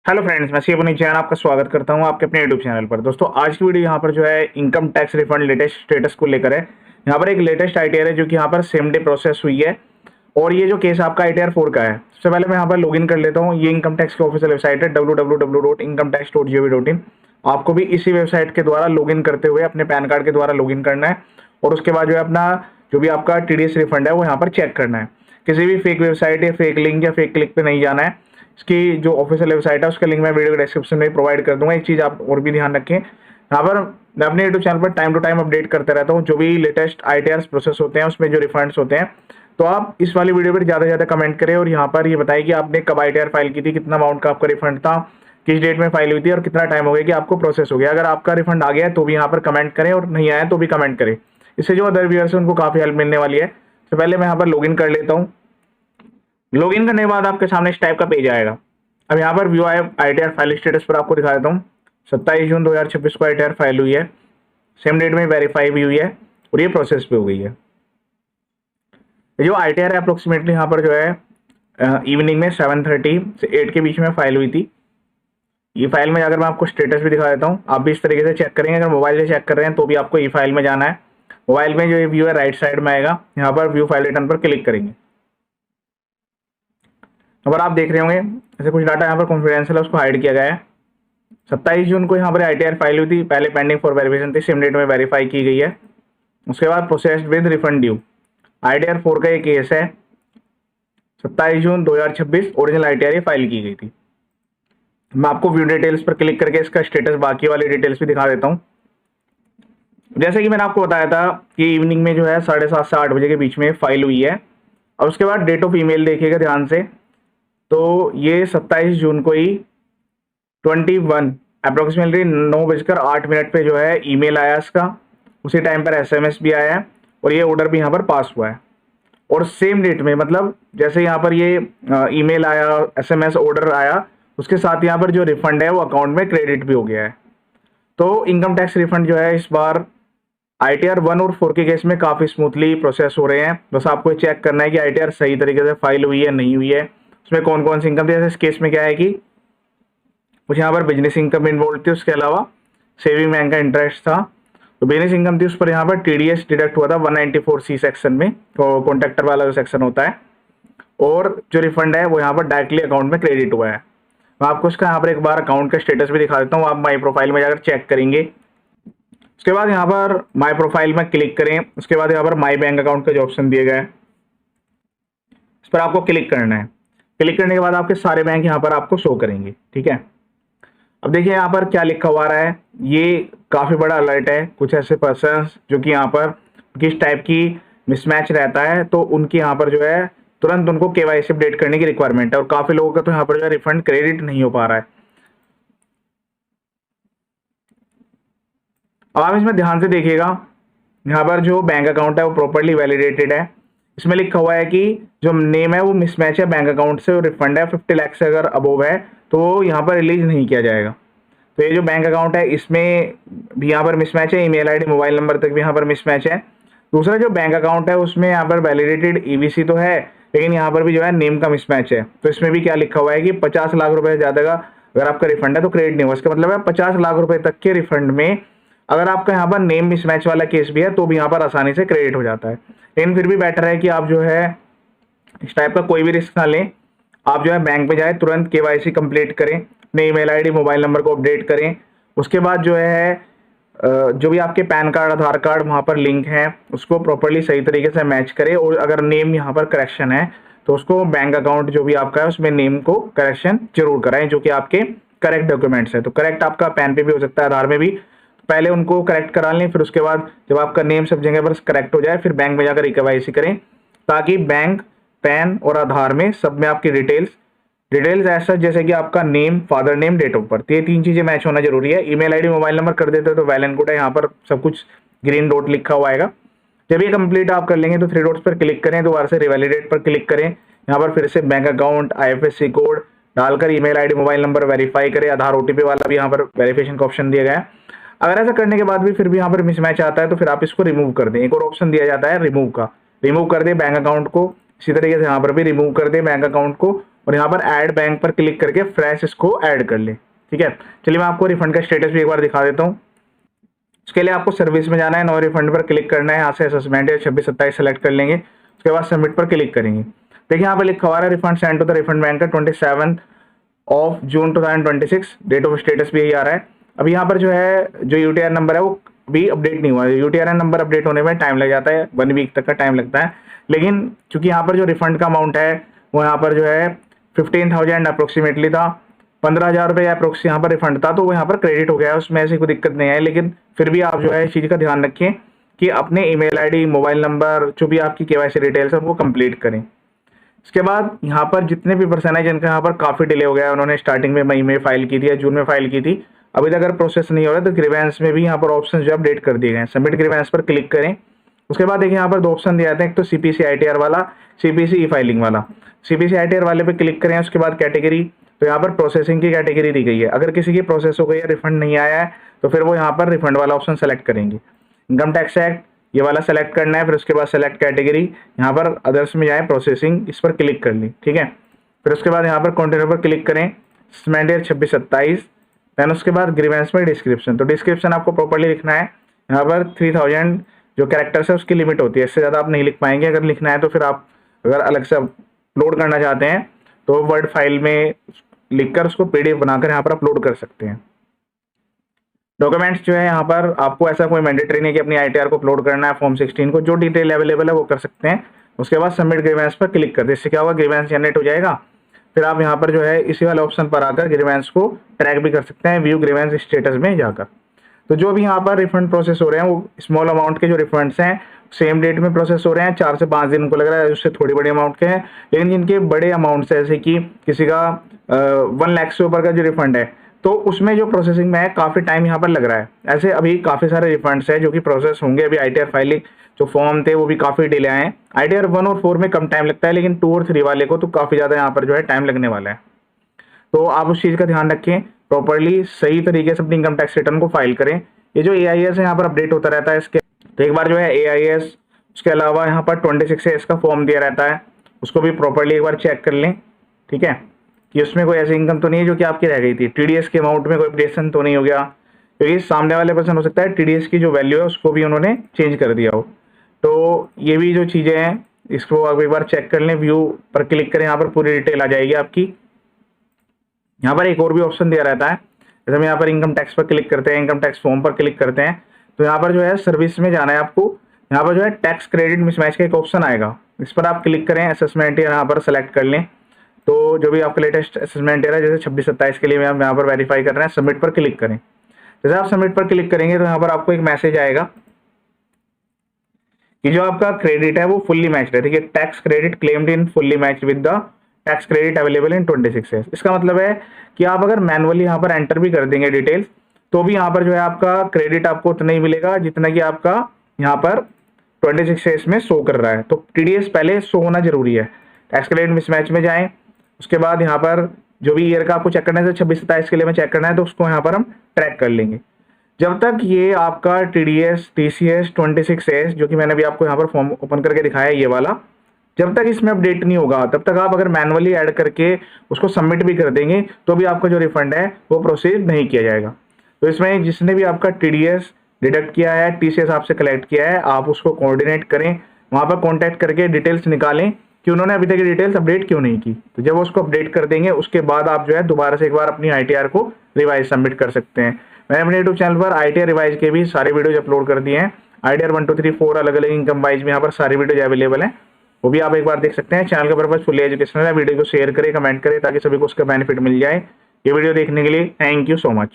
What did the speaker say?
Hello friends, मैं सी अपनी channel आपका स्वागत करता हूं आपके अपने यूट्यूब चैनल पर। दोस्तों, आज की वीडियो यहां पर जो है income tax refund latest status को लेकर है। यहां पर एक लेटेस्ट आईटीआर है जो कि यहां पर सेम डे प्रोसेस हुई है और ये जो केस आपका आईटीआर 4 का है। सबसे पहले मैं यहां पर लॉगिन कर लेता हूं। ये इनकम टैक्स की ऑफिशियल वेबसाइट है www.incometax.gov.in। आपको भी इसी वेबसाइट के द्वारा लॉगिन करते हुए अपने पैन कार्ड के द्वारा लॉगिन करना है और उसके बाद जो है अपना जो भी आपका टीडीएस रिफंड है वो यहाँ पर चेक करना है। किसी भी फेक वेबसाइट या फेक लिंक या फेक क्लिक पे नहीं जाना है। इसकी जो ऑफिशियल वेबसाइट है उसका लिंक मैं वीडियो डिस्क्रिप्शन में प्रोवाइड कर दूंगा। एक चीज़ आप और भी ध्यान रखें, यहाँ पर मैं अपने यूट्यूब चैनल पर टाइम टू टाइम अपडेट करते रहता हूँ। जो भी लेटेस्ट आईटीआर प्रोसेस होते हैं उसमें जो रिफंड्स होते हैं, तो आप इस वाली वीडियो पर ज़्यादा से ज़्यादा कमेंट करें और यहाँ पर ये बताइए कि आपने कब आईटीआर फाइल की थी, कितना अमाउंट का आपका रिफंड था, किस डेट में फाइल हुई थी और कितना टाइम हो गया कि आपको प्रोसेस हो गया। अगर आपका रिफंड आ गया है तो भी यहाँ पर कमेंट करें और नहीं आया तो भी कमेंट करें। इससे जो अदर व्यूअर्स हैं उनको काफ़ी हेल्प मिलने वाली है। तो पहले मैं यहाँ पर लॉगिन कर लेता हूँ। लॉगिन करने के बाद आपके सामने इस टाइप का पेज आएगा। अब यहाँ पर व्यू आईटीआर फाइल स्टेटस पर आपको दिखा देता हूँ। 27 जून 2026 को आईटीआर फाइल हुई है, सेम डेट में वेरीफाई भी हुई है और ये प्रोसेस पे हो गई है। जो आईटीआर है अप्रोक्सीमेटली यहाँ पर जो है इवनिंग में 7:30 से 8 के बीच में फाइल हुई थी। ई फाइल में जाकर मैं आपको स्टेटस भी दिखा देता हूँ। आप भी इस तरीके से चेक करेंगे। अगर मोबाइल से चेक कर रहे हैं तो भी आपको ई फाइल में जाना है। मोबाइल में जो ये व्यू है राइट साइड में आएगा, यहाँ पर व्यू फाइल रिटर्न पर क्लिक करेंगे। अगर आप देख रहे होंगे ऐसे कुछ डाटा यहाँ पर कॉन्फिडेंशियल है, उसको हाइड किया गया है। 27 जून को यहाँ पर आईटीआर फाइल हुई थी, पहले पेंडिंग फॉर वेरिफिकेशन थी, सेम डेट में वेरीफाई की गई है। उसके बाद processed with refund due. ITR 4 का ये केस है। 27 जून 2026 ओरिजिनल आईटीआर फाइल की गई थी। मैं आपको व्यू डिटेल्स पर क्लिक करके इसका स्टेटस बाकी वाली डिटेल्स भी दिखा देता हूँ। जैसे कि मैंने आपको बताया था कि इवनिंग में जो है 7:30 से 8 बजे के बीच में फाइल हुई है। और उसके बाद डेट ऑफ ईमेल देखिएगा ध्यान से, तो ये 27 जून को ही 21 अप्रोक्सीमेटली 9:08 पे जो है ईमेल आया इसका। उसी टाइम पर एसएमएस भी आया है और ये ऑर्डर भी यहाँ पर पास हुआ है। और सेम डेट में, मतलब जैसे यहाँ पर ये ईमेल आया, एसएमएस ऑर्डर आया, उसके साथ यहाँ पर जो रिफंड है वो अकाउंट में क्रेडिट भी हो गया है। तो इनकम टैक्स रिफंड जो है इस बार आईटीआर 1 और 4 के केस में काफ़ी स्मूथली प्रोसेस हो रहे हैं। बस आपको चेक करना है कि आईटीआर सही तरीके से फाइल हुई है नहीं हुई है, उसमें कौन कौन सी इनकम थी। जैसे इस केस में क्या है कि कुछ यहाँ पर बिजनेस इनकम इन्वॉल्व थी, उसके अलावा सेविंग बैंक का इंटरेस्ट था। तो बिजनेस इनकम थी, उस पर यहाँ पर टीडीएस डिडक्ट हुआ था 194C सेक्शन में, तो कॉन्ट्रैक्टर वाला जो सेक्शन होता है। और जो रिफंड है वो यहाँ पर डायरेक्टली अकाउंट में क्रेडिट हुआ है। मैं आपको इसका यहाँ पर एक बार अकाउंट का स्टेटस भी दिखा देता हूँ। आप माई प्रोफाइल में जाकर चेक करेंगे। उसके बाद यहाँ पर माई प्रोफाइल में क्लिक करें। उसके बाद यहाँ पर माई बैंक अकाउंट का जो ऑप्शन दिया गया है इस पर आपको क्लिक करना है। क्लिक करने के बाद आपके सारे बैंक यहाँ पर आपको शो करेंगे। ठीक है, अब देखिए यहाँ पर क्या लिखा हुआ है। ये काफ़ी बड़ा अलर्ट है। कुछ ऐसे पर्सन्स जो कि यहाँ पर किस टाइप की मिसमैच रहता है, तो उनकी यहाँ पर जो है तुरंत उनको केवाईसी अपडेट करने की रिक्वायरमेंट है। और काफ़ी लोगों का तो यहाँ पर जो है रिफंड क्रेडिट नहीं हो पा रहा है। अब आप इसमें ध्यान से देखिएगा, यहाँ पर जो बैंक अकाउंट है वो प्रॉपरली वैलिडेटेड है। इसमें लिखा हुआ है कि जो नेम है वो मिसमैच है बैंक अकाउंट से, और रिफंड है 50 लाख से अगर अबोव है तो यहाँ पर रिलीज नहीं किया जाएगा। तो ये जो बैंक अकाउंट है इसमें भी यहाँ पर मिसमैच है। ईमेल आईडी, मोबाइल नंबर तक भी यहाँ पर मिसमैच है। दूसरा जो बैंक अकाउंट है उसमें यहाँ पर वैलिडेटेड ईवीसी तो है, लेकिन यहाँ पर भी जो है नेम का मिसमैच है। तो इसमें भी क्या लिखा हुआ है कि 50 लाख रुपए से ज़्यादा का अगर आपका रिफंड है तो क्रेडिट नहीं होगा। इसका मतलब है 50 लाख रुपए तक के रिफंड में अगर आपका यहाँ पर नेम मिसमैच वाला केस भी है तो भी यहाँ पर आसानी से क्रेडिट हो जाता है। लेकिन फिर भी बेटर है कि आप जो है इस टाइप का कोई भी रिस्क ना लें। आप जो है बैंक में जाए, तुरंत केवाईसी कंप्लीट करें, अपने ईमेल आईडी, मोबाइल नंबर को अपडेट करें। उसके बाद जो है जो भी आपके पैन कार्ड, आधार कार्ड वहाँ पर लिंक है उसको प्रॉपरली सही तरीके से मैच करें। और अगर नेम यहाँ पर करेक्शन है तो उसको बैंक अकाउंट जो भी आपका है उसमें नेम को करेक्शन जरूर कराएं, जो कि आपके करेक्ट डॉक्यूमेंट्स है। तो करेक्ट आपका पैन पे भी हो सकता है, आधार में भी। पहले उनको करेक्ट करा लें, फिर उसके बाद जब आपका नेम सब जगह पर करेक्ट हो जाए फिर बैंक में जाकर केवाईसी करें, ताकि बैंक, पैन और आधार में सब में आपकी डिटेल्स ऐसा जैसे कि आपका name, father name, date of birth, ये 3 चीजें मैच होना जरूरी है। ईमेल आईडी, मोबाइल नंबर कर देते हो तो वेल एंड गुड है। यहाँ पर सब कुछ ग्रीन डॉट लिखा हुआ आएगा। जब ये कंप्लीट आप कर लेंगे तो 3 डॉट्स पर क्लिक करें, दोबारा से रिवैलिडेट पर क्लिक करें। यहाँ पर फिर से बैंक अकाउंट, आईएफएससी कोड डालकर email ID, mobile number verify करें। आधार ओटीपी वाला भी यहाँ पर वेरिफिकेशन का ऑप्शन दिया गया है। अगर ऐसा करने के बाद भी फिर भी यहाँ पर मिसमैच आता है तो फिर आप इसको रिमूव कर दें। एक और ऑप्शन दिया जाता है रिमूव का, रिमूव कर दें बैंक अकाउंट को। इसी तरीके से यहाँ पर भी रिमूव कर दें बैंक अकाउंट को और यहाँ पर ऐड बैंक पर क्लिक करके फ्रेश इसको ऐड कर ले। ठीक है, चलिए मैं आपको रिफंड का स्टेटस भी एक बार दिखा देता हूँ। उसके लिए आपको सर्विस में जाना है, नो रिफंड पर क्लिक करना है, यहाँ से असेसमेंट या 26-27 सेलेक्ट कर लेंगे। उसके बाद सबमिट पर क्लिक करेंगे। देखिए यहाँ पर लिखा हुआ है refund send to the refund bank 27 June 2026, date of status भी यही आ रहा है। अब यहाँ पर जो है जो यूटीआर नंबर है वो भी अपडेट नहीं हुआ है। यूटीआर नंबर अपडेट होने में टाइम लग जाता है, 1 वीक तक का टाइम लगता है। लेकिन चूंकि यहाँ पर जो रिफंड का अमाउंट है वो यहाँ पर जो है 15,000 अप्रोक्सीमेटली था, 15,000 रुपये अप्रोक्स यहाँ पर रिफंड था, तो वो यहाँ पर क्रेडिट हो गया है, उसमें ऐसी कोई दिक्कत नहीं है। लेकिन फिर भी आप जो है इस चीज़ का ध्यान रखें कि अपने ईमेल आईडी, मोबाइल नंबर, जो भी आपकी केवाईसी डिटेल्स है उनको कंप्लीट करें। इसके बाद यहाँ पर जितने भी पर्सन है जिनका यहाँ पर काफ़ी डिले हो गया है, उन्होंने स्टार्टिंग में मई में फाइल की थी या जून में फाइल की थी, अभी तक अगर प्रोसेस नहीं हो रहा तो ग्रीवेंस में भी यहाँ पर ऑप्शन जो अपडेट कर दिए गए हैं। सबमिट ग्रीवेंस पर क्लिक करें। उसके बाद देखिए यहाँ पर 2 ऑप्शन दिए जाते हैं, एक तो सीपीसी आईटीआर वाला, सीपीसी ई फाइलिंग वाला। सीपीसी आईटीआर वाले पे क्लिक करें। उसके बाद कैटेगरी, तो यहाँ पर प्रोसेसिंग की कैटेगरी दी गई है। अगर किसी की प्रोसेस हो गई है, रिफंड नहीं आया है, तो फिर वो यहाँ पर रिफंड वाला ऑप्शन सेलेक्ट करेंगे। इनकम टैक्स एक्ट ये वाला सेलेक्ट करना है। फिर उसके बाद सेलेक्ट कैटेगरी, यहाँ पर अदर्स में जाए, प्रोसेसिंग, इस पर क्लिक कर ली। ठीक है, फिर उसके बाद यहाँ पर कंटिन्यू पर क्लिक करें। असेसमेंट ईयर 26-27, देन उसके बाद ग्रीवेंस में डिस्क्रिप्शन, तो डिस्क्रिप्शन आपको प्रॉपर्ली लिखना है। यहाँ पर 3000 जो कैरेक्टर्स है उसकी लिमिट होती है, इससे ज़्यादा आप नहीं लिख पाएंगे। अगर लिखना है तो फिर आप अगर अलग से अपलोड करना चाहते हैं तो वर्ड फाइल में लिखकर उसको पीडीएफ बनाकर यहाँ पर अपलोड कर सकते हैं। डॉक्यूमेंट्स जो है यहाँ पर आपको ऐसा कोई मैंडेटरी नहीं कि अपनी आईटीआर को अपलोड करना है, फॉर्म 16 को, जो डिटेल अवेलेबल है वो कर सकते हैं। उसके बाद सबमिट ग्रीवेंस पर क्लिक कर दे, इससे क्या होगा, ग्रीवेंस जनरेट हो जाएगा। फिर आप यहाँ पर जो है इसी वाले ऑप्शन पर आकर ग्रीवेंस को ट्रैक भी कर सकते हैं, व्यू ग्रीवेंस स्टेटस में जाकर। तो जो भी यहाँ पर रिफंड प्रोसेस हो रहे हैं वो स्मॉल अमाउंट के जो रिफंड्स हैं सेम डेट में प्रोसेस हो रहे हैं, 4 से 5 दिन को लग रहा है, उससे थोड़ी बड़ी अमाउंट के हैं। लेकिन जिनके बड़े अमाउंट्स है, जैसे कि किसी का 1 लाख से ऊपर का जो रिफंड है, तो उसमें जो प्रोसेसिंग में है काफ़ी टाइम यहाँ पर लग रहा है। ऐसे अभी काफ़ी सारे रिफंड्स हैं जो कि प्रोसेस होंगे। अभी आईटीआर फाइलिंग जो फॉर्म थे वो भी काफ़ी डिले आए हैं। आईटीआर 1 और 4 में कम टाइम लगता है, लेकिन 2 और 3 वाले को तो काफ़ी ज़्यादा यहाँ पर जो है टाइम लगने वाला है। तो आप उस चीज़ का ध्यान रखें, प्रॉपर्ली सही तरीके से अपनी इनकम टैक्स रिटर्न को फाइल करें। ये जो AIS है यहाँ पर अपडेट होता रहता है इसके, तो एक बार जो है AIS, उसके अलावा यहाँ पर 26A का फॉर्म दिया रहता है, उसको भी प्रॉपर्ली एक बार चेक कर लें। ठीक है, कि उसमें कोई ऐसी इनकम तो नहीं है जो कि आपकी रह गई थी, TDS के अमाउंट में कोई अपडेशन तो नहीं हो गया, क्योंकि सामने वाले पर्सन हो सकता है TDS की जो वैल्यू है उसको भी उन्होंने चेंज कर दिया हो। तो ये भी जो चीज़ें हैं इसको आप एक बार चेक कर लें। व्यू पर क्लिक करें, यहाँ पर पूरी डिटेल आ जाएगी आपकी। यहाँ पर एक और भी ऑप्शन दिया रहता है, जैसे हम यहाँ पर इनकम टैक्स पर क्लिक करते हैं, इनकम टैक्स फॉर्म पर क्लिक करते हैं, तो यहाँ पर जो है सर्विस में जाना है आपको। यहाँ पर जो है टैक्स क्रेडिट मिसमैच का एक ऑप्शन आएगा, इस पर आप क्लिक करें। असेसमेंट ईयर यहाँ पर सेलेक्ट कर लें। तो जो भी आपका लेटेस्ट असेसमेंट ईयर है, जैसे 26-27 के लिए हम यहाँ पर वेरीफाई कर रहे हैं, सबमिट पर क्लिक करें। जैसे आप सबमिट पर क्लिक करेंगे तो यहाँ पर आपको एक मैसेज आएगा कि जो आपका क्रेडिट है वो फुल्ली मैच्ड है। ठीक है, tax credit claimed in fully matched with the tax credit available in 26 इसका मतलब है कि आप अगर मैनुअली यहाँ पर एंटर भी कर देंगे डिटेल्स, तो भी यहाँ पर जो है आपका क्रेडिट आपको उतना ही मिलेगा जितना कि आपका यहाँ पर 26 में शो कर रहा है। तो TDS पहले शो होना जरूरी है। टैक्स क्रेडिट मिसमैच में जाएं, उसके बाद यहाँ पर जो भी ईयर का आपको चेक करना है, 26-27 के लिए में चेक करना है, तो उसको यहाँ पर हम ट्रैक कर लेंगे। जब तक ये आपका TDS TCS 26S जो कि मैंने भी आपको यहाँ पर फॉर्म ओपन करके दिखाया है ये वाला, जब तक इसमें अपडेट नहीं होगा तब तक आप अगर मैनुअली ऐड करके उसको सबमिट भी कर देंगे तो भी आपका जो रिफंड है वो प्रोसेस नहीं किया जाएगा। तो इसमें जिसने भी आपका TDS डिडक्ट किया है, TCS आपसे कलेक्ट किया है, आप उसको कोऑर्डिनेट करें, वहाँ पर कॉन्टैक्ट करके डिटेल्स निकालें कि उन्होंने अभी तक ये डिटेल्स अपडेट क्यों नहीं की। तो जब उसको अपडेट कर देंगे उसके बाद आप जो है दोबारा से एक बार अपनी ITR को रिवाइज सबमिट कर सकते हैं। मैंने अपने यूट्यूब चैनल पर ITR रिवाइज के भी सारे वीडियोज अपलोड कर दिए हैं। ITR 1 2 3 4 अलग अलग इनकम वाइज में यहाँ पर सारी वीडियोज अवेलेबल हैं, वो भी आप एक बार देख सकते हैं। चैनल का पर्पज फुली एजुकेशनल है। वीडियो को शेयर करें, कमेंट करें ताकि सभी को उसका बेनिफिट मिल जाए। ये वीडियो देखने के लिए थैंक यू सो मच।